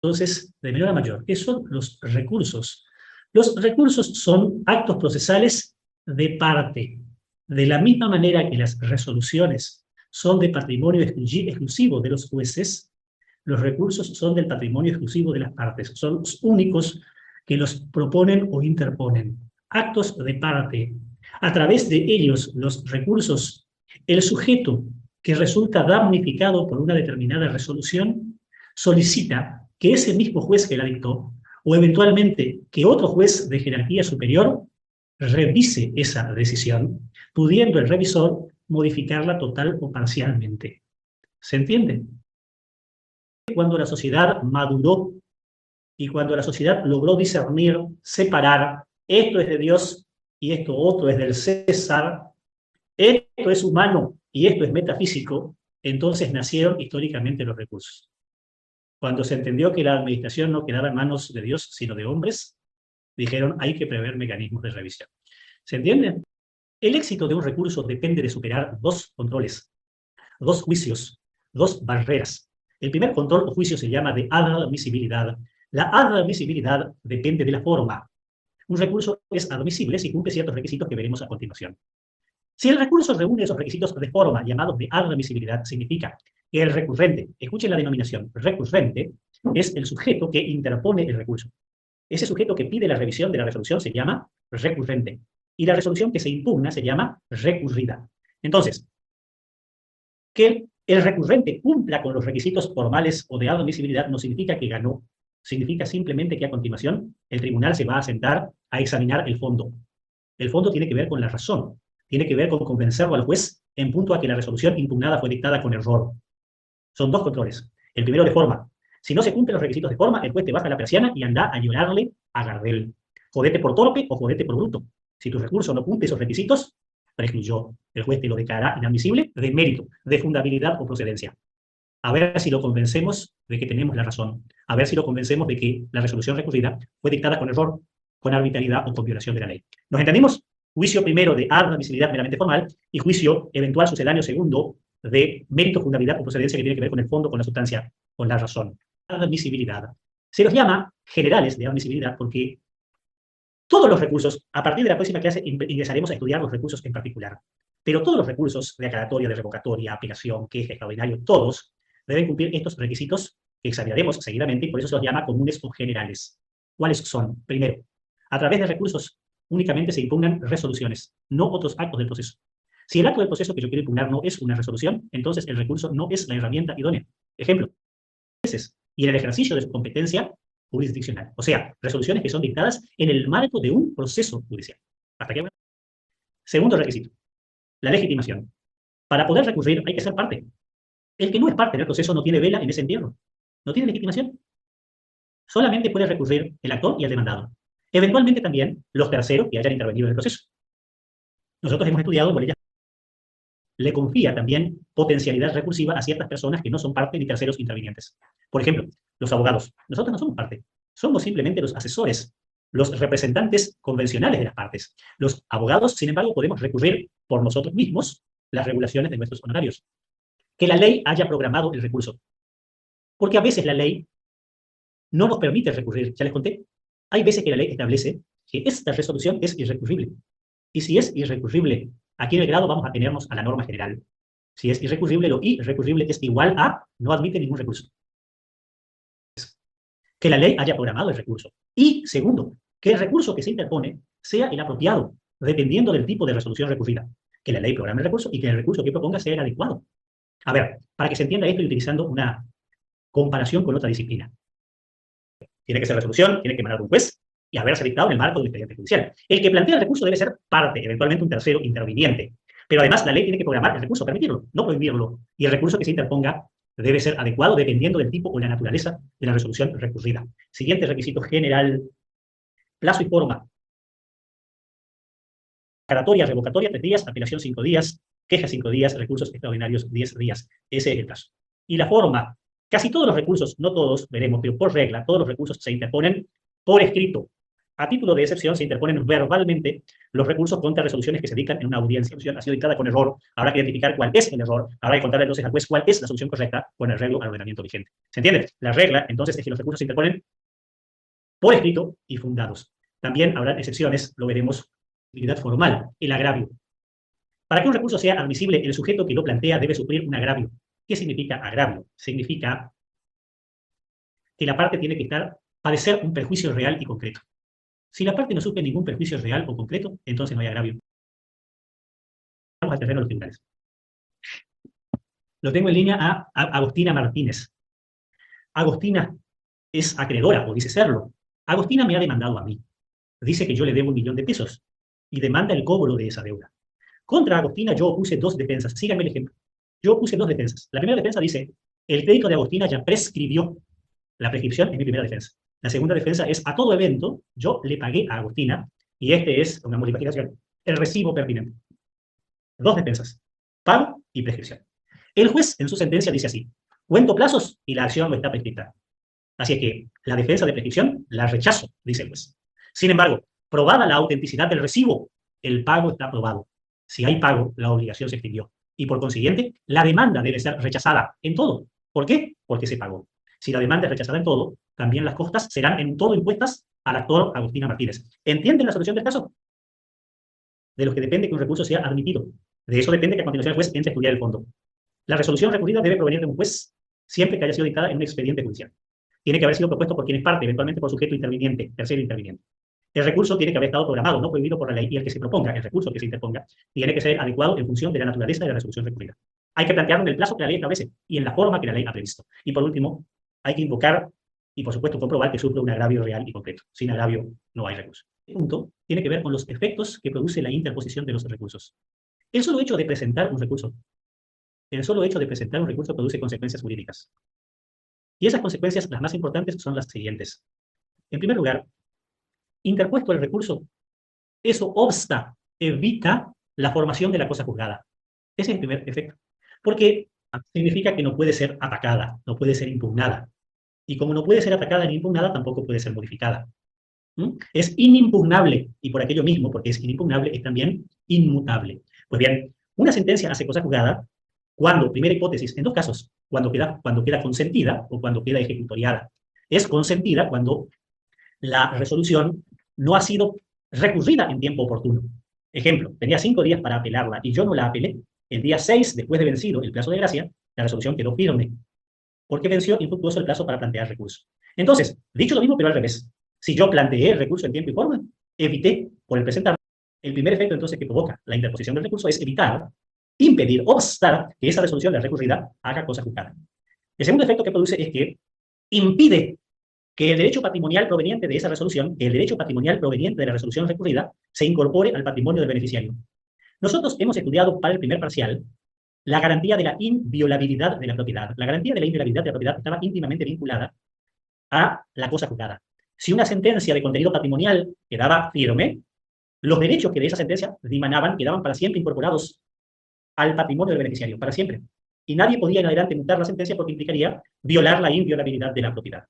entonces de menor a mayor. ¿Qué son los recursos? Los recursos son actos procesales de parte. De la misma manera que las resoluciones son de patrimonio exclusivo de los jueces, los recursos son del patrimonio exclusivo de las partes. Son los únicos que los proponen o interponen. Actos de parte. A través de ellos, los recursos, el sujeto que resulta damnificado por una determinada resolución solicita que ese mismo juez que la dictó, o eventualmente que otro juez de jerarquía superior revise esa decisión, pudiendo el revisor modificarla total o parcialmente. ¿Se entiende? Cuando la sociedad maduró y cuando la sociedad logró discernir, separar, esto es de Dios y esto otro es del César, esto es humano y esto es metafísico, entonces nacieron históricamente los recursos. Cuando se entendió que la administración no quedaba en manos de Dios, sino de hombres, dijeron, hay que prever mecanismos de revisión. ¿Se entiende? El éxito de un recurso depende de superar dos controles, dos juicios, dos barreras. El primer control o juicio se llama de admisibilidad. La admisibilidad depende de la forma. Un recurso es admisible si cumple ciertos requisitos que veremos a continuación. Si el recurso reúne esos requisitos de forma, llamados de admisibilidad, significa que el recurrente, escuchen la denominación, recurrente, es el sujeto que interpone el recurso. Ese sujeto que pide la revisión de la resolución se llama recurrente. Y la resolución que se impugna se llama recurrida. Entonces, que el recurrente cumpla con los requisitos formales o de admisibilidad no significa que ganó. Significa simplemente que a continuación el tribunal se va a sentar a examinar el fondo. El fondo tiene que ver con la razón. Tiene que ver con convencerlo al juez en punto a que la resolución impugnada fue dictada con error. Son dos controles. El primero de forma. Si no se cumplen los requisitos de forma, el juez te baja la persiana y anda a llorarle a Gardel. Jodete por torpe o jodete por bruto. Si tu recurso no cumple esos requisitos, precluyó. El juez te lo declarará inadmisible de mérito, de fundabilidad o procedencia. A ver si lo convencemos de que tenemos la razón. A ver si lo convencemos de que la resolución recurrida fue dictada con error, con arbitrariedad o con violación de la ley. ¿Nos entendimos? Juicio primero de admisibilidad meramente formal y juicio eventual sucedáneo segundo de mérito, fundabilidad o procedencia que tiene que ver con el fondo, con la sustancia, con la razón. Admisibilidad. Se los llama generales de admisibilidad porque todos los recursos, a partir de la próxima clase ingresaremos a estudiar los recursos en particular, pero todos los recursos de aclaratoria, de revocatoria, apelación, queja, extraordinario, todos deben cumplir estos requisitos que examinaremos seguidamente y por eso se los llama comunes o generales. ¿Cuáles son? Primero, a través de recursos únicamente se impugnan resoluciones, no otros actos del proceso. Si el acto del proceso que yo quiero impugnar no es una resolución, entonces el recurso no es la herramienta idónea. Ejemplo, y en el ejercicio de su competencia jurisdiccional. O sea, resoluciones que son dictadas en el marco de un proceso judicial. ¿Hasta aquí? Segundo requisito, la legitimación. Para poder recurrir hay que ser parte. El que no es parte del proceso no tiene vela en ese entierro. No tiene legitimación. Solamente puede recurrir el actor y el demandado. Eventualmente también los terceros que hayan intervenido en el proceso. Nosotros hemos estudiado por ella. Le confía también potencialidad recursiva a ciertas personas que no son parte ni terceros intervinientes. Por ejemplo, los abogados. Nosotros no somos parte. Somos simplemente los asesores, los representantes convencionales de las partes. Los abogados, sin embargo, podemos recurrir por nosotros mismos las regulaciones de nuestros honorarios. Que la ley haya programado el recurso. Porque a veces la ley no nos permite recurrir. Ya les conté. Hay veces que la ley establece que esta resolución es irrecurrible. Y si es irrecurrible, aquí en el grado vamos a tenernos a la norma general. Si es irrecurrible, lo irrecurrible es igual a no admite ningún recurso. Que la ley haya programado el recurso. Y segundo, que el recurso que se interpone sea el apropiado, dependiendo del tipo de resolución recurrida. Que la ley programe el recurso y que el recurso que proponga sea el adecuado. A ver, para que se entienda esto y utilizando una comparación con otra disciplina. Tiene que ser resolución, tiene que emanar un juez y haberse dictado en el marco de un expediente judicial. El que plantea el recurso debe ser parte, eventualmente un tercero interviniente. Pero además la ley tiene que programar el recurso, permitirlo, no prohibirlo. Y el recurso que se interponga debe ser adecuado dependiendo del tipo o la naturaleza de la resolución recurrida. Siguiente requisito general, plazo y forma. Declaratoria, revocatoria, 3 días, apelación 5 días, queja 5 días, recursos extraordinarios 10 días. Ese es el plazo. Y la forma. Casi todos los recursos, no todos, veremos, pero por regla, todos los recursos se interponen por escrito. A título de excepción, se interponen verbalmente los recursos contra resoluciones que se dictan en una audiencia. La solución ha sido dictada con error, habrá que identificar cuál es el error, habrá que contarle entonces al juez cuál es la solución correcta con arreglo al ordenamiento vigente. ¿Se entiende? La regla, entonces, es que los recursos se interponen por escrito y fundados. También habrá excepciones, lo veremos, utilidad formal, el agravio. Para que un recurso sea admisible, el sujeto que lo plantea debe sufrir un agravio. ¿Qué significa agravio? Significa que la parte tiene que padecer un perjuicio real y concreto. Si la parte no sufre ningún perjuicio real o concreto, entonces no hay agravio. Vamos al terreno de los tribunales. Lo tengo en línea a Agostina Martínez. Agostina es acreedora, o dice serlo. Agostina me ha demandado a mí. Dice que yo le debo 1.000.000 de pesos y demanda el cobro de esa deuda. Contra Agostina yo opuse 2 defensas. Síganme el ejemplo. Yo opuse 2 defensas. La primera defensa dice, el crédito de Agostina ya prescribió. La prescripción es mi primera defensa. La segunda defensa es, a todo evento, yo le pagué a Agostina, y este es, una modificación, el recibo pertinente. 2 defensas, pago y prescripción. El juez, en su sentencia, dice así, cuento plazos y la acción no está prescrita. Así es que la defensa de prescripción la rechazo, dice el juez. Sin embargo, probada la autenticidad del recibo, el pago está aprobado. Si hay pago, la obligación se extinguió. Y por consiguiente, la demanda debe ser rechazada en todo. ¿Por qué? Porque se pagó. Si la demanda es rechazada en todo, también las costas serán en todo impuestas al actor Agostina Martínez. ¿Entienden la solución del caso? De lo que depende que un recurso sea admitido. De eso depende que a continuación el juez entre a estudiar el fondo. La resolución recurrida debe provenir de un juez siempre que haya sido dictada en un expediente judicial. Tiene que haber sido propuesto por quien es parte, eventualmente por sujeto interviniente, tercero interviniente. El recurso tiene que haber estado programado, no prohibido por la ley, y el que se proponga, el recurso que se interponga, tiene que ser adecuado en función de la naturaleza de la resolución recurrida. Hay que plantearlo en el plazo que la ley establece y en la forma que la ley ha previsto. Y por último, hay que invocar y, por supuesto, comprobar que sufre un agravio real y concreto. Sin agravio no hay recurso. El punto tiene que ver con los efectos que produce la interposición de los recursos. El solo hecho de presentar un recurso, produce consecuencias jurídicas. Y esas consecuencias, las más importantes, son las siguientes. En primer lugar, interpuesto el recurso, eso obsta, evita la formación de la cosa juzgada. Ese es el primer efecto. Porque significa que no puede ser atacada, no puede ser impugnada. Y como no puede ser atacada ni impugnada, tampoco puede ser modificada. Es inimpugnable, y por aquello mismo, porque es inimpugnable, es también inmutable. Pues bien, una sentencia hace cosa juzgada cuando, primera hipótesis, en 2 casos, cuando queda consentida o cuando queda ejecutoriada. Es consentida cuando la resolución no ha sido recurrida en tiempo oportuno. Ejemplo, tenía 5 días para apelarla y yo no la apelé. El día 6, después de vencido el plazo de gracia, la resolución quedó firme, porque venció infructuoso el plazo para plantear recurso. Entonces, dicho lo mismo, pero al revés. Si yo planteé el recurso en tiempo y forma, evité, por el presentar, el primer efecto entonces que provoca la interposición del recurso es evitar, impedir, obstar que esa resolución de recurrida haga cosa juzgada. El segundo efecto que produce es que impide que el derecho patrimonial proveniente de esa resolución, el derecho patrimonial proveniente de la resolución recurrida, se incorpore al patrimonio del beneficiario. Nosotros hemos estudiado para el primer parcial la garantía de la inviolabilidad de la propiedad. La garantía de la inviolabilidad de la propiedad estaba íntimamente vinculada a la cosa juzgada. Si una sentencia de contenido patrimonial quedaba firme, los derechos que de esa sentencia dimanaban quedaban para siempre incorporados al patrimonio del beneficiario, para siempre. Y nadie podía en adelante mutar la sentencia porque implicaría violar la inviolabilidad de la propiedad.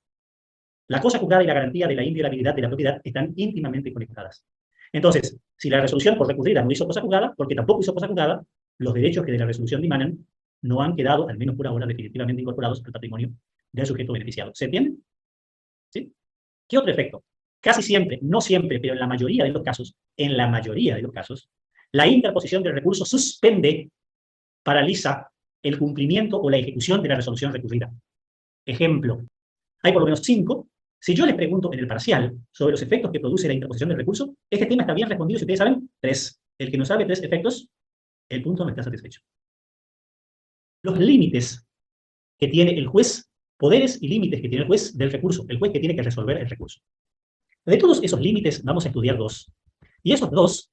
La cosa juzgada y la garantía de la inviolabilidad de la propiedad están íntimamente conectadas. Entonces, si la resolución por recurrida no hizo cosa juzgada, porque tampoco hizo cosa juzgada, los derechos que de la resolución dimanan no han quedado, al menos por ahora, definitivamente incorporados al patrimonio del sujeto beneficiado. ¿Se entiende? ¿Sí? ¿Qué otro efecto? Casi siempre, no siempre, pero en la mayoría de los casos, la interposición del recurso suspende, paraliza el cumplimiento o la ejecución de la resolución recurrida. Ejemplo, hay por lo menos 5. Si yo les pregunto en el parcial sobre los efectos que produce la interposición del recurso, este tema está bien respondido. Si ustedes saben, 3. El que no sabe 3 efectos, el punto no está satisfecho. Los límites que tiene el juez, poderes y límites que tiene el juez del recurso, el juez que tiene que resolver el recurso. De todos esos límites vamos a estudiar 2. Y esos 2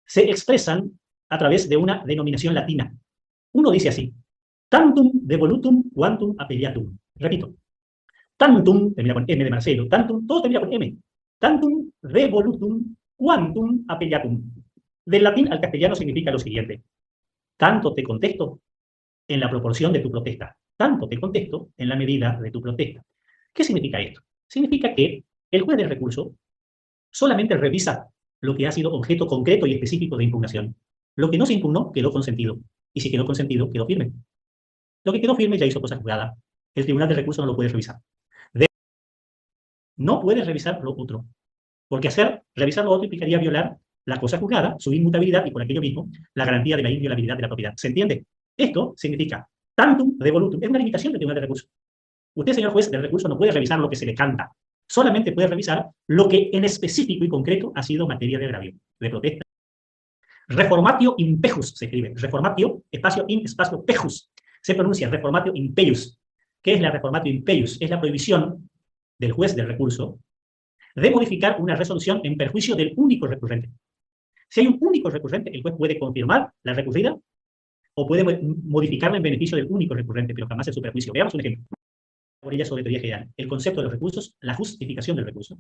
se expresan a través de una denominación latina. Uno dice así: tantum devolutum quantum appelliatum. Repito. Tantum, termina con M de Marcelo, tantum, todo termina con M. Tantum devolutum quantum appelliatum. Del latín al castellano significa lo siguiente: tanto te contesto en la proporción de tu protesta, tanto te contesto en la medida de tu protesta. ¿Qué significa esto? Significa que el juez del recurso solamente revisa lo que ha sido objeto concreto y específico de impugnación. Lo que no se impugnó quedó consentido, y si quedó consentido, quedó firme. Lo que quedó firme ya hizo cosa juzgada. El Tribunal de Recursos no lo puede revisar. No puede revisar lo otro, porque revisar lo otro implicaría violar la cosa juzgada, su inmutabilidad y por aquello mismo la garantía de la inviolabilidad de la propiedad. ¿Se entiende? Esto significa tantum de volutum. Es una limitación del Tribunal de Recursos. Usted, señor juez del recurso, no puede revisar lo que se le canta. Solamente puede revisar lo que en específico y concreto ha sido materia de agravio, de protesta. Reformatio impejus se escribe. Reformatio, espacio in, espacio pejus. Se pronuncia reformatio impeius. ¿Qué es la reformatio impeius? Es la prohibición del juez del recurso de modificar una resolución en perjuicio del único recurrente. Si hay un único recurrente, el juez puede confirmar la recurrida o puede modificarla en beneficio del único recurrente, pero jamás en su perjuicio. Veamos un ejemplo. Por ella sobre teoría general. El concepto de los recursos, la justificación del recurso,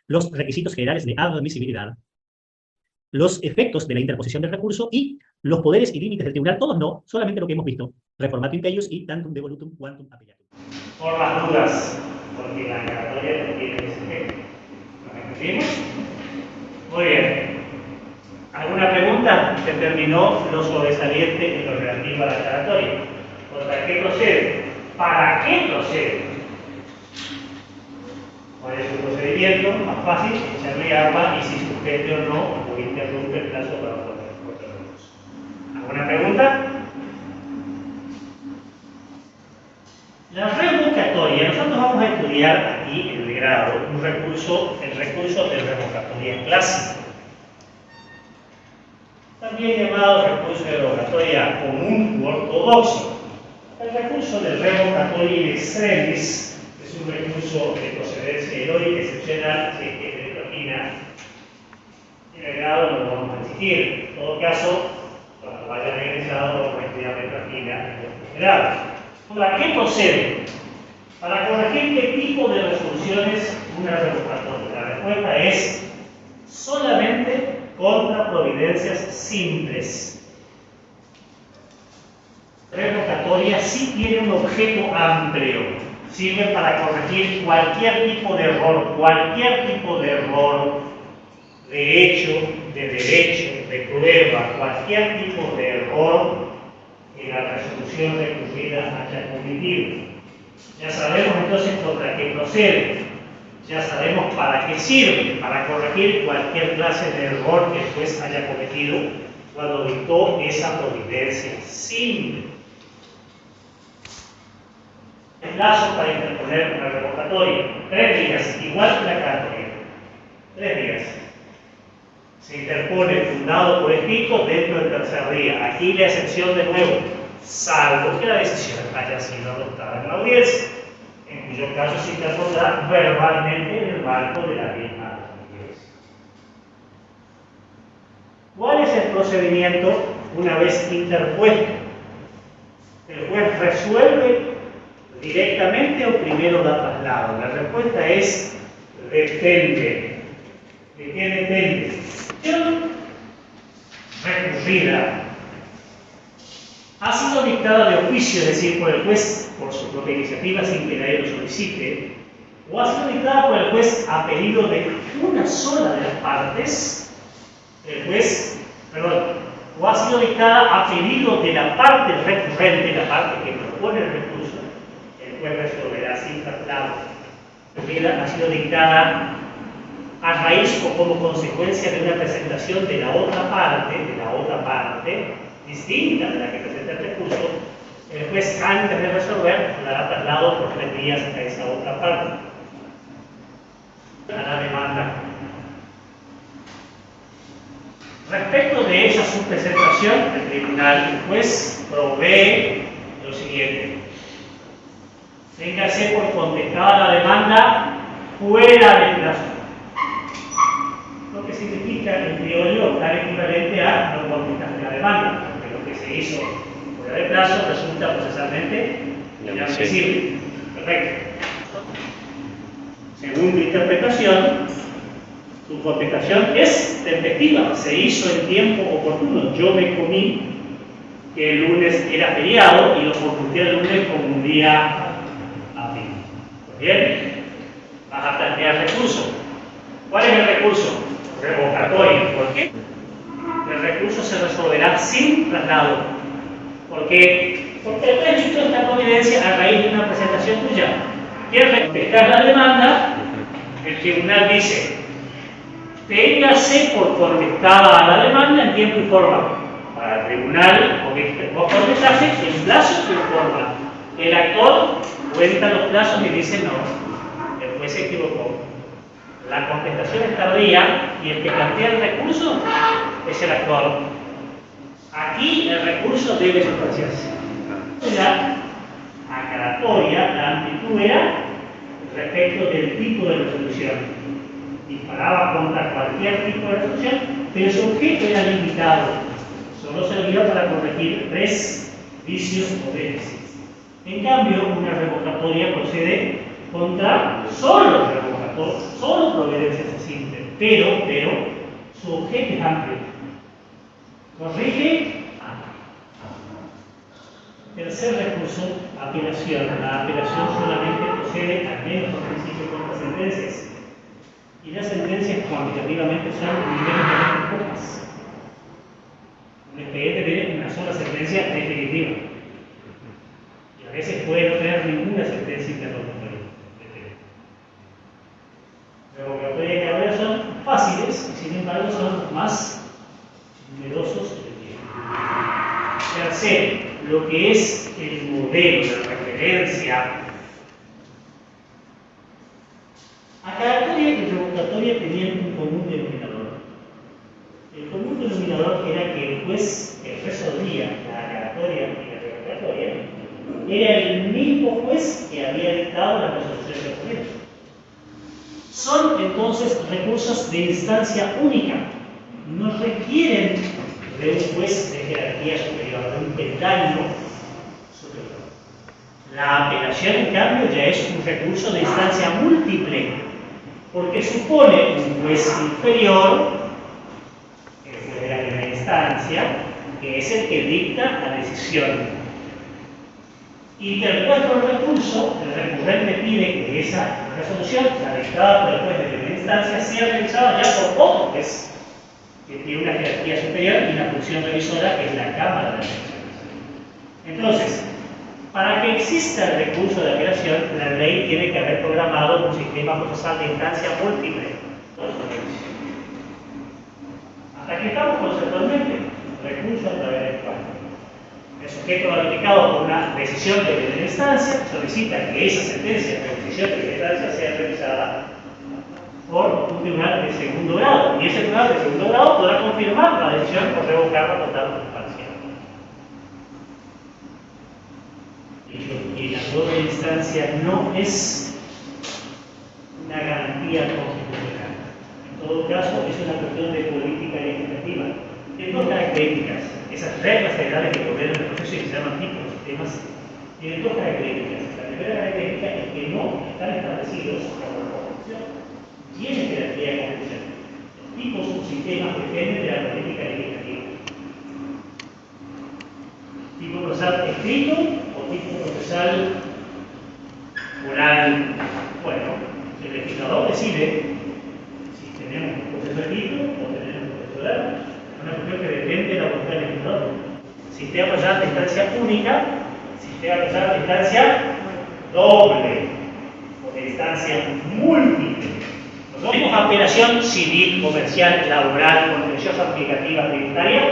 los requisitos generales de admisibilidad, los efectos de la interposición del recurso y los poderes y límites del tribunal, todos no, solamente lo que hemos visto, reformatio impeius y tantum devolutum quantum appellatum. Por las dudas, porque la aclaratoria no tiene ese efecto. ¿Nos entendimos? Muy bien. ¿Alguna pregunta? Se terminó lo sobresaliente en lo relativo a la aclaratoria. ¿Contra qué procede? ¿Para qué procede? ¿Cuál es su procedimiento? Más fácil, echarle agua y si suspende o no, o interrumpe el plazo para poner otro recurso. ¿Alguna pregunta? La revocatoria, nosotros vamos a estudiar aquí en el grado el recurso de revocatoria clásica. También llamado recurso de revocatoria común u ortodoxo. El recurso de revocatoria in extremis es un recurso de procedencia heroica excepcional, si es que es de propina. En el grado no lo vamos a exigir. En todo caso, cuando vayan egresado, vamos a estudiar de propina en este grado. ¿Para qué procede? Para corregir qué tipo de resoluciones una revocatoria. La respuesta es solamente contra providencias simples. Revocatoria sí tiene un objeto amplio, sirve para corregir cualquier tipo de error, de hecho, de derecho, de prueba, cualquier tipo de error que la resolución recurrida haya cometido. Ya sabemos entonces contra qué procede, ya sabemos para qué sirve, para corregir cualquier clase de error que el juez haya cometido cuando dictó esa providencia simple. El plazo para interponer una revocatoria, 3 días, igual que la aclaratoria. 3 días. Se interpone fundado por escrito dentro del tercer día. Aquí la excepción de nuevo, salvo que la decisión haya sido adoptada en la audiencia, en cuyo caso se interpondrá verbalmente en el marco de la misma audiencia. ¿Cuál es el procedimiento una vez interpuesto? ¿El juez resuelve directamente o primero da traslado? La respuesta es depende. ¿De qué depende? Recurrida ha sido dictada de oficio, es decir, por el juez por su propia iniciativa sin que nadie lo solicite, o ha sido dictada por el juez a pedido de una sola de las partes, o ha sido dictada a pedido de la parte recurrente, la parte que propone el recurso, el juez resolverá sin traslado. Ha sido dictada a raíz o como consecuencia de una presentación de la otra parte, distinta de la que presenta el recurso, el juez antes de resolver dará traslado por 3 días a esa otra parte. A la demanda. Respecto de esa subpresentación, el tribunal, el juez provee lo siguiente: téngase por contestada la demanda fuera del plazo. Lo que significa en criollo tan equivalente a no contestar la demanda, porque lo que se hizo fuera de plazo resulta procesalmente inadmisible. Perfecto. Según mi interpretación, su contestación es tempestiva, se hizo en tiempo oportuno. Yo me comí que el lunes era feriado y lo consulté el lunes como un día hábil. ¿Bien? Vas a plantear recurso. ¿Cuál es el recurso? Revocatorio. ¿Por qué? El recurso se resolverá sin traslado. ¿Por qué? Porque el registro está con evidencia a raíz de una presentación tuya. ¿Quieres respetar la demanda? El tribunal dice: téngase por contestada a la demanda en tiempo y forma. Para el tribunal, vos contestaste en plazo y en forma. El actor cuenta los plazos y dice: no, el juez se equivocó. La contestación es tardía y el que plantea el recurso es el actor. Aquí el recurso debe sustanciarse. La aclaratoria, la amplitud era respecto del tipo de resolución. Disparaba contra cualquier tipo de resolución, pero su objeto era limitado. Solo servía para corregir 3 vicios o déficits. En cambio, una revocatoria procede contra solo revocatorio, solo providencia simple, pero su objeto es amplio. Corrige. Tercer recurso, apelación. La apelación solamente procede al menos por principio contra sentencias. Y las sentencias cuantitativamente son inmediatamente pocas. Un expediente tiene una sola sentencia definitiva. Y a veces puede no tener ninguna sentencia interrogatoria. Revocatoria y carrera son fáciles y sin embargo son más numerosos de tiempo. Tercero, lo que es el modelo de referencia. Aclaratoria y revocatoria tenían un común denominador. El común denominador era que el juez que resolvía la aclaratoria y la revocatoria era el mismo juez que había dictado la resolución del juez. Son entonces recursos de instancia única. No requieren de un juez de jerarquía superior, de un peldaño superior. La apelación, en cambio, ya es un recurso de instancia múltiple, porque supone un juez inferior, el juez de la primera instancia, que es el que dicta la decisión. Interpuesto el recurso, el recurrente pide que esa resolución, la dictada por el juez de primera instancia, sea revisada ya por otro juez, que tiene una jerarquía superior y una función revisora que es la Cámara de Apelaciones. Entonces, para que exista el recurso de apelación, la ley tiene que haber programado un sistema procesal de instancia múltiple. Hasta aquí estamos conceptualmente. Recurso a través del cual el sujeto ratificado por una decisión de primera instancia solicita que esa sentencia de decisión de primera instancia sea revisada por un tribunal de segundo grado, y ese tribunal de segundo grado podrá confirmar la decisión o revocarla total o parcial. Y la doble instancia no es una garantía constitucional. En todo caso, es una cuestión de política legislativa. Tiene dos características. Esas reglas generales que gobiernan el proceso y que se llaman tipos de sistemas tienen dos características. La primera característica es que no están establecidos por la Constitución. Tiene jerarquía constitucional. Los tipos de sistemas dependen de la política legislativa. Tipo procesal escrito o tipo procesal oral. Bueno, el legislador decide si tenemos un proceso escrito o tenemos un proceso oral. Es una cuestión que depende de la voluntad del legislador. Sistema procesal de instancia única, sistema procesal de instancia doble o de instancia múltiple. Tenemos apelación civil, comercial, laboral, contenciosa, aplicativa, tributaria,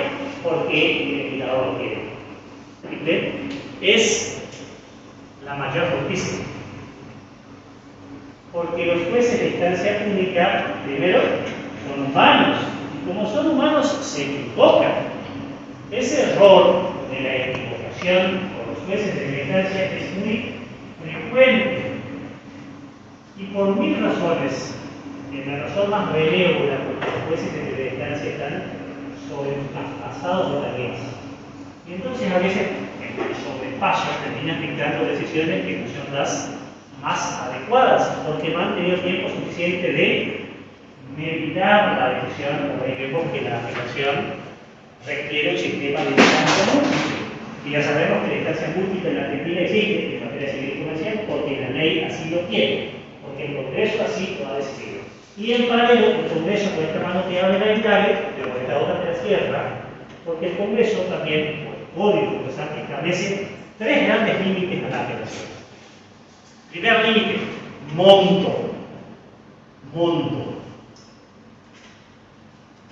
porque el legislador lo quiere. Es la mayor justicia. Porque los jueces de instancia única, primero, son humanos. Y como son humanos, se equivocan. Ese error de la equivocación por los jueces de instancia es muy frecuente. Y por 1000 razones. La razón más benévola, porque los jueces de primera instancia están sobrepasados por las leyes. Y entonces a veces en el sobrepaso terminan dictando decisiones que no son las más adecuadas, porque no han tenido tiempo suficiente de meditar la decisión, porque vemos que la apelación requiere un sistema de instancia múltiple. Y ya sabemos que la instancia múltiple en la Argentina existe en materia civil y comercial porque la ley así lo quiere, porque el Congreso así lo ha decidido. Y en paralelo, el Congreso, con esta mano que abre la entrada, pero con esta otra que la cierra, porque el Congreso también, por código procesal, establece tres grandes límites a la apelación. Primer límite, monto. Monto.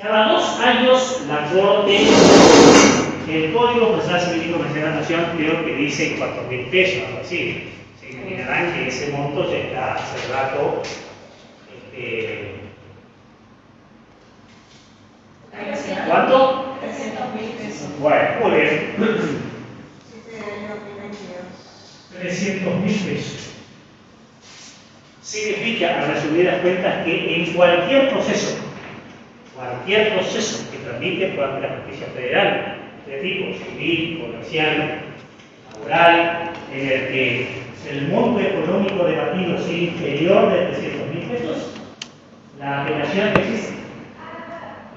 Cada 2 años la Corte, el Código Procesal Civil y Comercial de la Nación, creo que dice 4.000 pesos, algo así. Se imaginarán que ese monto ya está hace rato. ¿Cuánto? 300.000 pesos. Bueno, muy bien. 300.000 pesos. Significa, a resumidas cuentas, que en cualquier proceso que tramite por ante la justicia federal, de tipo civil, comercial, laboral, en el que el monto económico debatido sea inferior de 300.000 pesos, la apelación no existe.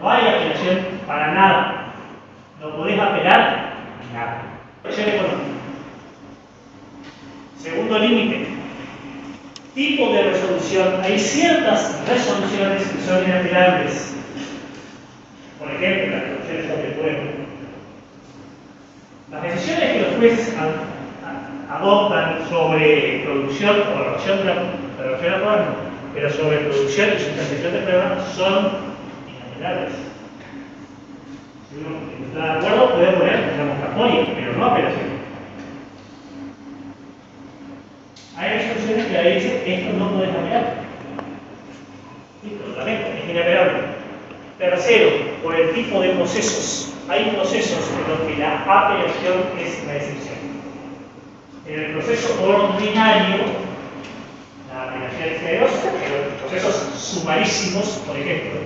No hay apelación para nada. No podés apelar nada. Apelación económica. Segundo límite. Tipo de resolución. Hay ciertas resoluciones que son inapelables. Por ejemplo, las resoluciones sobre el pueblo. Las decisiones que los jueces adoptan sobre producción o evaluación de la prueba, pero sobre producción y sustanciación de pruebas son inapelables. Si uno está de acuerdo, puede poner revocatoria, pero no apelación. Hay resoluciones que la ley dice esto no puedes apelar. Listo, lo lamento, es inapelable. Tercero, por el tipo de procesos. Hay procesos en los que la apelación es la excepción. En el proceso ordinario, la apelación es generosa, pero en procesos sumarísimos, por ejemplo,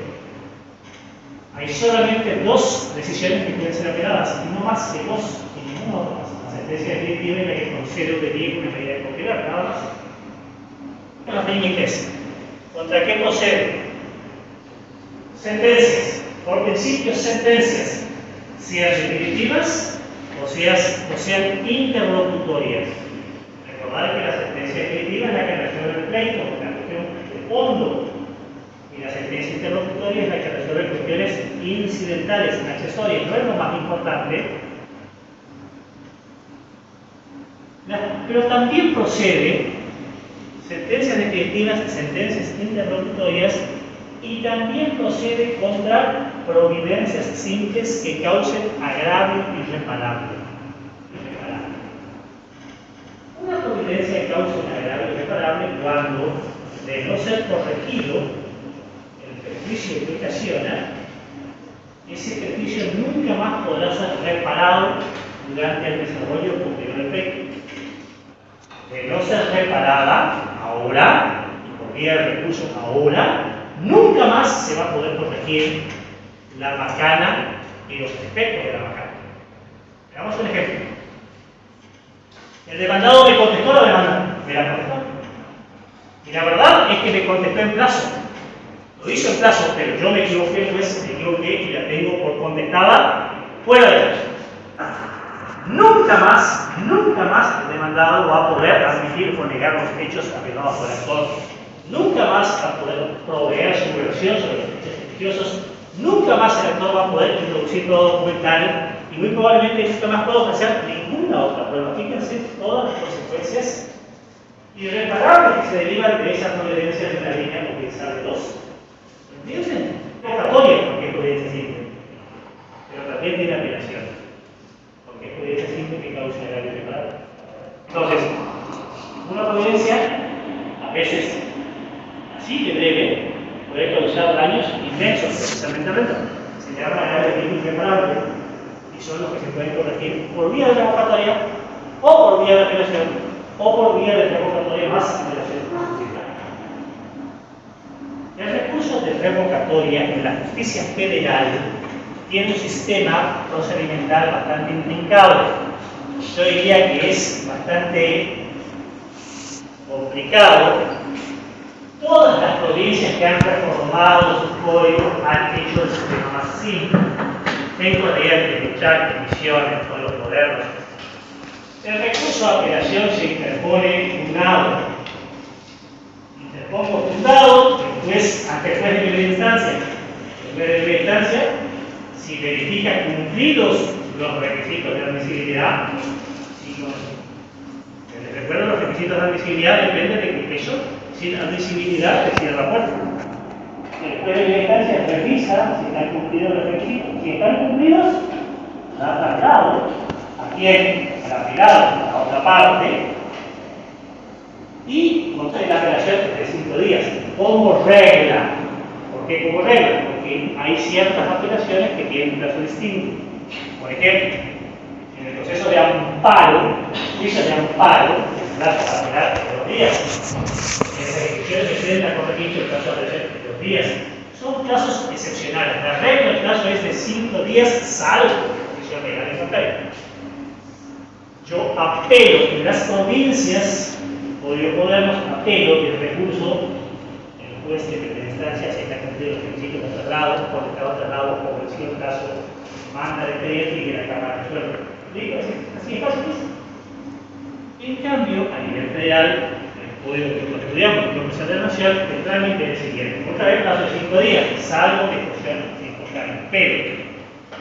hay solamente 2 decisiones que pueden ser apeladas, y no más que 2, y ninguna otra más. La sentencia definitiva y la que concede o deniega una medida de cautelar, nada más. Los límites. ¿Contra qué procede? Sentencias. Por principio, sentencias, sean definitivas o sean interlocutorias. Recordar que la sentencia definitiva es la que resuelve el pleito, la cuestión de fondo, y la sentencia interlocutoria es la que resuelve cuestiones incidentales, accesorias. No es lo más importante. Pero también procede sentencias definitivas, sentencias interlocutorias, y también procede contra providencias simples que causen agravio irreparable. Una providencia que cause un agravio irreparable cuando, de no ser corregido el perjuicio que ocasiona, ese perjuicio nunca más podrá ser reparado durante el desarrollo posterior del pleito. De no ser reparada ahora, y por vía de recurso ahora, nunca más se va a poder corregir la macana y los efectos de la macana. Veamos un ejemplo. El demandado me contestó la demanda. Me la contestó. Y la verdad es que me contestó en plazo. Lo hizo en plazo, pero yo me equivoqué, pues me equivoqué y la tengo por contestada fuera de plazo. Nunca más el demandado va a poder admitir o negar los hechos apelados por el actor. Nunca más va a poder proveer su versión sobre los hechos litigiosos. Nunca más el actor va a poder introducir prueba documental y muy probablemente nunca más pueda ofrecer ninguna otra prueba. Fíjense todas las consecuencias irreparables que se derivan de esas providencias de la línea judicial de 2. ¿Entienden? Es obligatoria porque es providencia simple, pero también tiene apelación, porque es providencia simple que causa agravio irreparable. Entonces, una providencia, a veces así de breve, puede causar daños inmensos, precisamente a la renta. Se llama agravio irreparable y son los que se pueden corregir por vía de revocatoria o por vía de apelación o por vía de revocatoria más apelación. El recurso de revocatoria en la justicia federal tiene un sistema procedimental bastante intrincado. Yo diría que es bastante complicado. Todas las provincias que han reformado sus códigos han hecho el sistema más simple. Tengo de Chaco, Misiones, pueblos modernos. El recurso de apelación se interpone fundado. Interpongo fundado, el ante el juez de primera instancia, el juez de primera instancia, si verifica cumplidos los requisitos de admisibilidad, sí, les recuerdo, los requisitos de admisibilidad dependen de que ellos, sin admisibilidad, le cierra la puerta. El juez de primera instancia revisa si están cumplidos los requisitos. Si están cumplidos, da traslado a quien, al apelado, a la otra parte, y contra la apelación de 5 días, como regla. ¿Por qué como regla? Porque hay ciertas apelaciones que tienen un plazo distinto. Por ejemplo, en el proceso de amparo, juicio de amparo, el plazo para apelar es de 2 días. En las ejecuciones que tienen la corregir el plazo de apelación es de 2 días. Son casos excepcionales. La regla del plazo es de 5 días, salvo decisión legal en contrario. Yo apelo en las provincias. Podemos apelo que el recurso, el juez de primera instancia, si está cumplido los requisitos de traslado, por estado de traslado, como decía el caso, manda de expediente y que la Cámara resuelve. ¿Digo? Así es fácil. En cambio, a nivel federal, el código que estudiamos, el Código Procesal de la Nación, el trámite es el siguiente. Otra vez, plazo de 5 días, salvo que funcione espontáneo. Pero,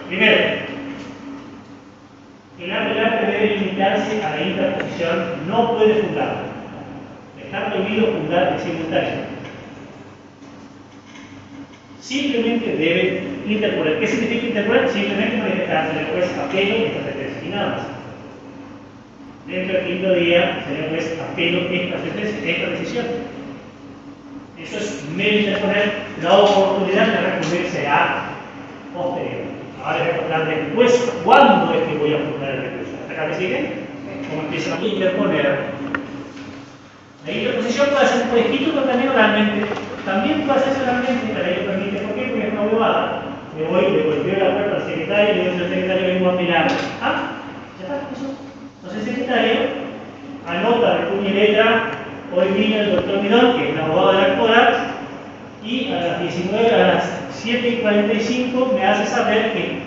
primero, el apelante debe limitarse a la interposición, no puede fundar. Está prohibido fundar en simultáneo. Simplemente debe interponer. ¿Qué significa interponer? Simplemente manifestar ante el juez apelo esta sentencia y nada más. Dentro del 5.º día, señor juez, apelo esta sentencia, esta decisión. Eso es mero interponer. La oportunidad de recurrirse a posterior. Ahora les voy a contar después cuándo es que voy a fundar el recurso. ¿Hasta acá me siguen? ¿Cómo empiezan a interponer? La interposición puede ser por escrito, pero también oralmente. También puede hacerse oralmente, la ley lo permite. ¿Por qué? Porque es una huevada. Me voy, le golpeo la puerta al secretario y le digo al secretario vengo a apelar. Ah, ya está, eso. Entonces el secretario anota de puño y letra, hoy vino el doctor Midón, que es el abogado de la Cora, y a las 19, a las 7:45 me hace saber que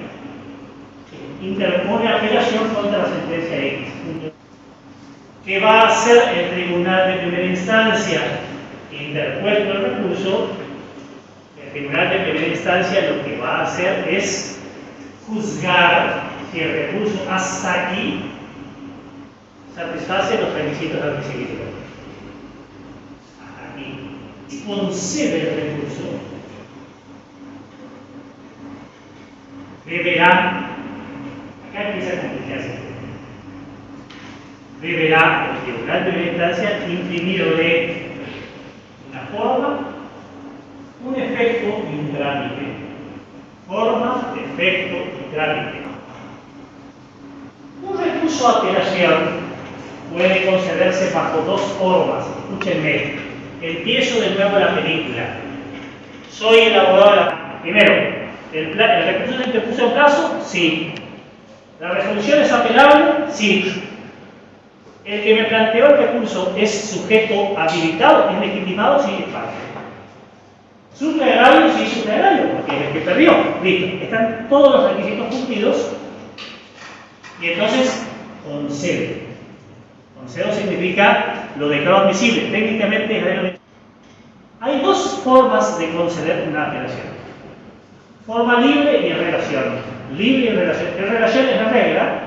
interpone apelación contra la sentencia X. ¿Qué va a hacer el tribunal de primera instancia? Interpuesto el recurso, el tribunal de primera instancia lo que va a hacer es juzgar si el recurso hasta aquí satisface los requisitos de admisibilidad. Hasta aquí. Concede el recurso. Deberá, acá empieza a complicarse. Deberá el tribunal de primera instancia imprimirle una forma, un efecto y un trámite. Forma, efecto y trámite. Un recurso a apelación puede concederse bajo 2 formas. Escúchenme. Empiezo de nuevo la película. Soy el abogado de la... Primero, ¿el recurso se interpuso en plazo? Sí. ¿La resolución es apelable? Sí. El que me planteó el recurso es sujeto habilitado, es legitimado, sí, es parte. Sufragario, sí, sufragario, porque es el que perdió. Listo, están todos los requisitos cumplidos y entonces concedo. Concedo significa lo declaro admisible. Técnicamente es lo mismo. Hay 2 formas de conceder una apelación: forma libre y en relación. Libre y en relación. En relación es la regla,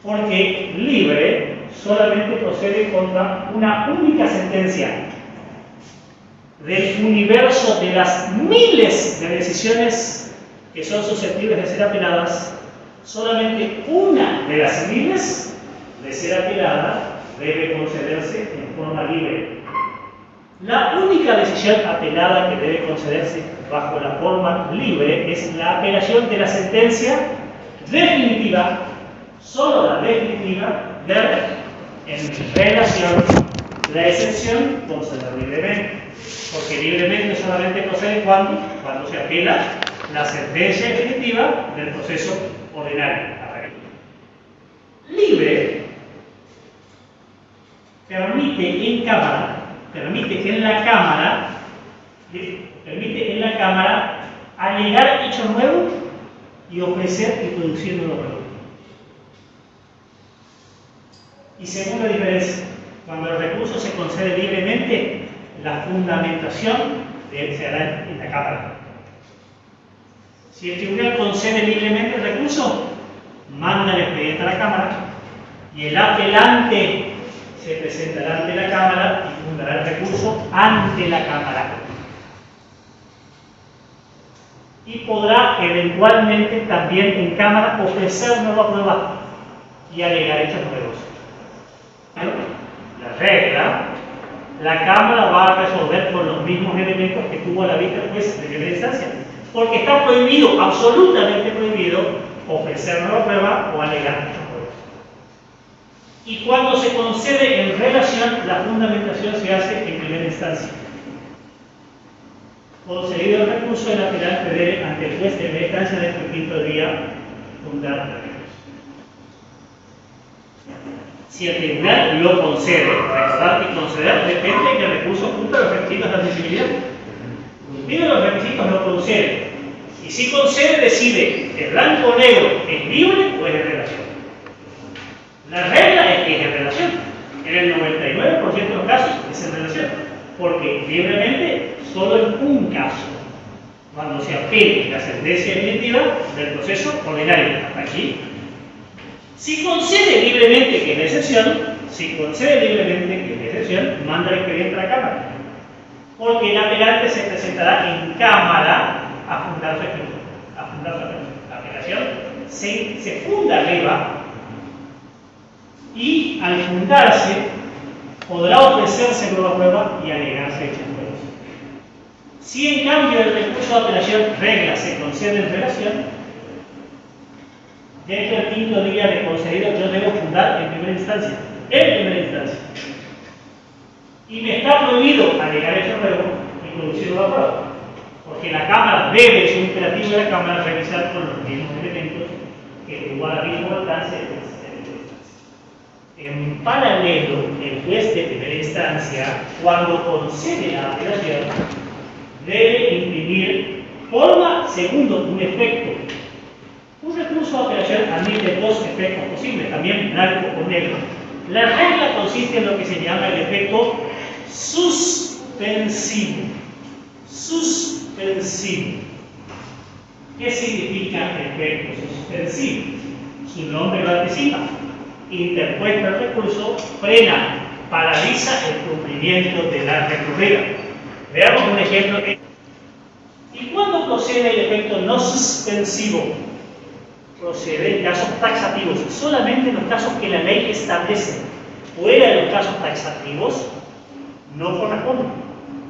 porque libre solamente procede contra una única sentencia. Del universo de las miles de decisiones que son susceptibles de ser apeladas, solamente una de las miles de ser apelada debe concederse en forma libre. La única decisión apelada que debe concederse bajo la forma libre es la apelación de la sentencia definitiva, solo la definitiva, en relación. La excepción conceder libremente, porque libremente solamente procede cuando se apela la sentencia definitiva del proceso ordinario. Libre permite en la Cámara alegar hecho nuevo y ofrecer y producir nuevo producto. Y segunda diferencia, cuando el recurso se concede libremente, la fundamentación se hará en la Cámara. Si el tribunal concede libremente el recurso, manda el expediente a la Cámara y el apelante se presentará ante la Cámara y fundará el recurso ante la Cámara. Y podrá eventualmente también en Cámara ofrecer nueva prueba y alegar hechos nuevos. La regla, la Cámara va a resolver con los mismos elementos que tuvo a la vista el juez de primera instancia, porque está prohibido, absolutamente prohibido, ofrecer nueva prueba o alegar hechos nuevos. Y cuando se concede en relación, la fundamentación se hace en primera instancia. Concedido el recurso, el apelante debe, ante el juez de primera instancia de este quinto día, fundar el recurso. Si el tribunal lo concede, recordar que conceder depende de que el recurso cumpla los requisitos de admisibilidad. Cumplido los requisitos, lo concede. Y si concede, decide, ¿el blanco o negro es libre o es de relación? La regla es que es de relación. En el 99% de los casos es en relación. Porque libremente solo en un caso, cuando se apele la sentencia definitiva del proceso ordinario. Hasta aquí. Si concede libremente que es de excepción, manda el expediente a la Cámara. Porque el apelante se presentará en Cámara a fundar su recurso. La apelación se funda arriba y al fundarse podrá ofrecerse nueva prueba y alegarse hechos nuevos. Si en cambio el recurso de apelación regla se concede en relación, dentro del quinto día de concedido yo debo fundar en primera instancia. Y me está prohibido alegar hechos nuevos y producir nueva prueba. Porque la Cámara debe, es un imperativo de la Cámara, revisar con los mismos elementos que tuvo al mismo alcance de primera instancia. En paralelo, el juez de primera instancia, cuando concede la apelación, debe imprimir forma, segundo, un efecto. Un recurso de apelación admite dos efectos posibles, también blanco o negro. La regla consiste en lo que se llama el efecto suspensivo. ¿Qué significa efecto suspensivo? Su nombre lo anticipa. Interpuesta el recurso, frena, paraliza el cumplimiento de la recurrida. Veamos un ejemplo. ¿Y cuándo procede el efecto no suspensivo? Procede en casos taxativos, solamente en los casos que la ley establece. Fuera de los casos taxativos, no corresponde.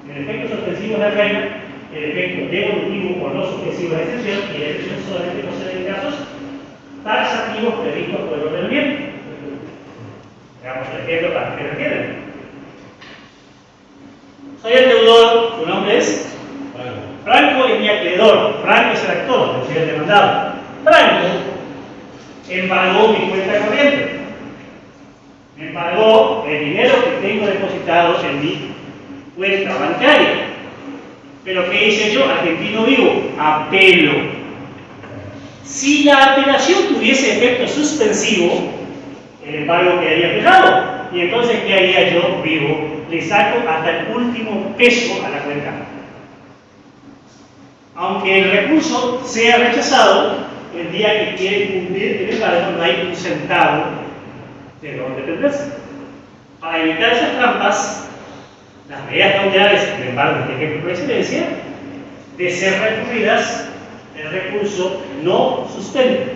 El efecto suspensivo es la regla, el efecto devolutivo o no suspensivo es la excepción, y la excepción solamente procede en casos taxativos previstos por el ordenamiento. Veamos el ejemplo para que entiendan. Soy el deudor, su nombre es Franco es mi acreedor, Franco es el actor, yo soy el demandado. Franco embargó mi cuenta corriente. Me embargó el dinero que tengo depositado en mi cuenta bancaria. Pero ¿qué hice yo? Argentino vivo, apelo. Si la apelación tuviese efecto suspensivo, el embargo quedaría fijado. Y entonces, ¿qué haría yo vivo? Le saco hasta el último peso a la cuenta. Aunque el recurso sea rechazado, el día que quiere cumplir el embargo no hay un centavo de donde perderse. Para evitar esas trampas, las medidas cautelares, sin embargo, de ejemplo por excelencia, de ser recurridas, el recurso no suspende.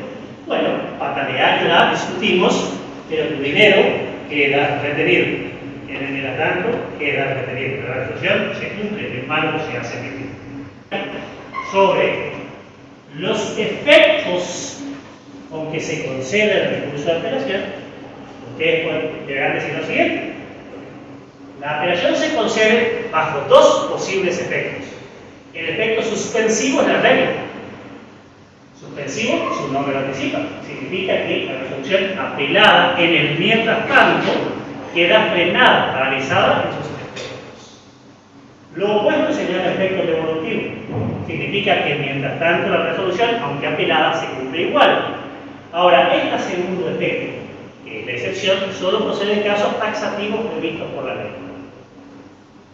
Bueno, patalearla, discutimos, pero tu dinero queda retenido. Mientras tanto, queda retenido. Pero la resolución se cumple, el embargo se hace efectivo. Sobre los efectos con que se concede el recurso de apelación, ustedes pueden llegar a decir lo siguiente. La apelación se concede bajo dos posibles efectos. El efecto suspensivo es la regla. Suspensivo, su nombre lo anticipa. Significa que la resolución apelada en el mientras tanto queda frenada, paralizada en sus efectos. Lo opuesto sería el efecto devolutivo. Significa que mientras tanto la resolución, aunque apelada, se cumple igual. Ahora, este segundo efecto, que es la excepción, solo procede en casos taxativos previstos por la ley.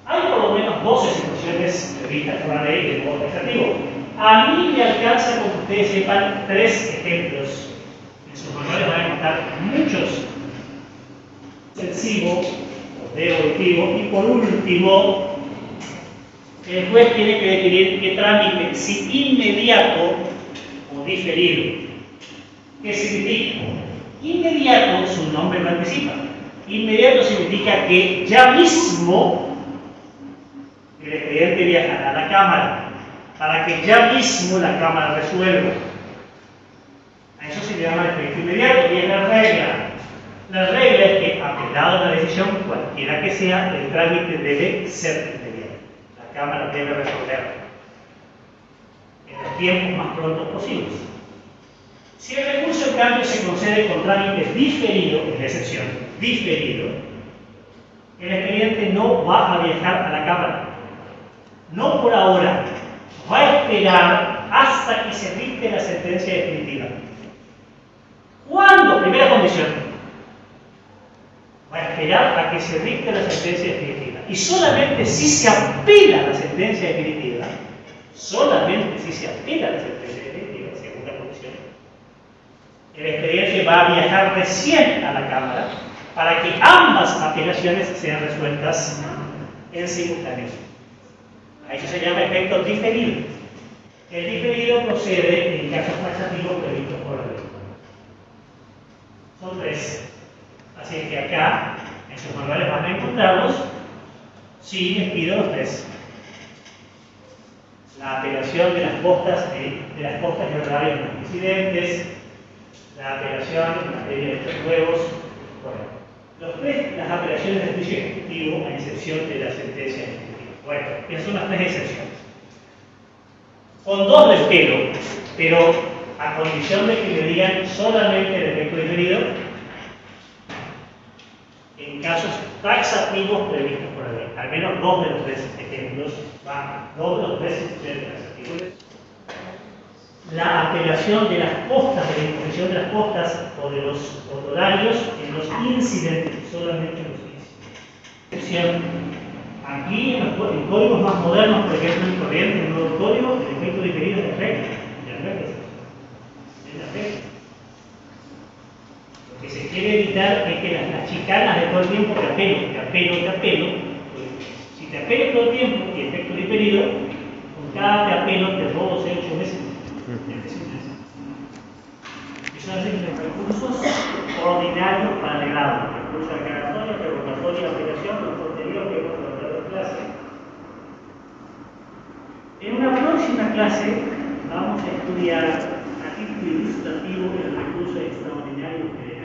Hay por lo 12 situaciones previstas por la ley de modo taxativo. A mí me alcanza con que ustedes sepan 3 ejemplos. En sus manuales van a encontrar muchos. Extensivo, devolutivo, y por último, el juez tiene que definir qué trámite, si inmediato o diferido. ¿Qué significa? Inmediato, su nombre lo anticipa. Inmediato significa que ya mismo el expediente viajará a la Cámara, para que ya mismo la Cámara resuelva. A eso se le llama efecto inmediato, y es la regla. La regla es que, apelado a la decisión, cualquiera que sea, el trámite debe ser inmediato. La Cámara debe resolver en los tiempos más prontos posibles. Si el recurso, en cambio, se concede con trámite diferido, es la excepción, diferido, el expediente no va a viajar a la Cámara. No por ahora, va a esperar hasta que se dicte la sentencia definitiva. ¿Cuándo? Primera condición. Va a esperar a que se dicte la sentencia definitiva. Y solamente si se apela a la sentencia definitiva, solamente si se apela a la sentencia definitiva, segunda condición, el expediente va a viajar recién a la Cámara para que ambas apelaciones sean resueltas en simultáneo. A eso se llama efecto diferido. El diferido procede en casos taxativos previstos por la ley. Son 3. Así que acá, en sus manuales van a encontrarlos. Sí, les pido los 3. La apelación de las postas y horarios de los incidentes, la apelación en materia de hechos nuevos. Bueno, las apelaciones de juicio ejecutivo, a excepción de la sentencia ejecutiva. Bueno, esas son las 3 excepciones. Con 2 les espero, pero a condición de que me digan solamente el efecto diferido en casos taxativos previstos por la ley. Al menos 2 de los 3 ejemplos van, 2 de los 3 taxativos. La apelación de las postas, de la imposición de las postas o de los honorarios en los incidentes, solamente en los incidentes. Aquí, en códigos más modernos, por ejemplo, en corriente, en el nuevo código, el efecto diferido es de regla. Es la regla. Lo que se quiere evitar es que las chicanas de todo el tiempo te apelo. Pues, si te apelo todo el tiempo y efecto diferido, con cada te apelo te robo 8 meses. Eso hace que los recursos ordinarios para el grado, recurso declaratorio, revocatoria, aplicación, lo posterior que hemos tratado en clase. En una próxima clase vamos a estudiar a título ilustrativo el recurso extraordinario que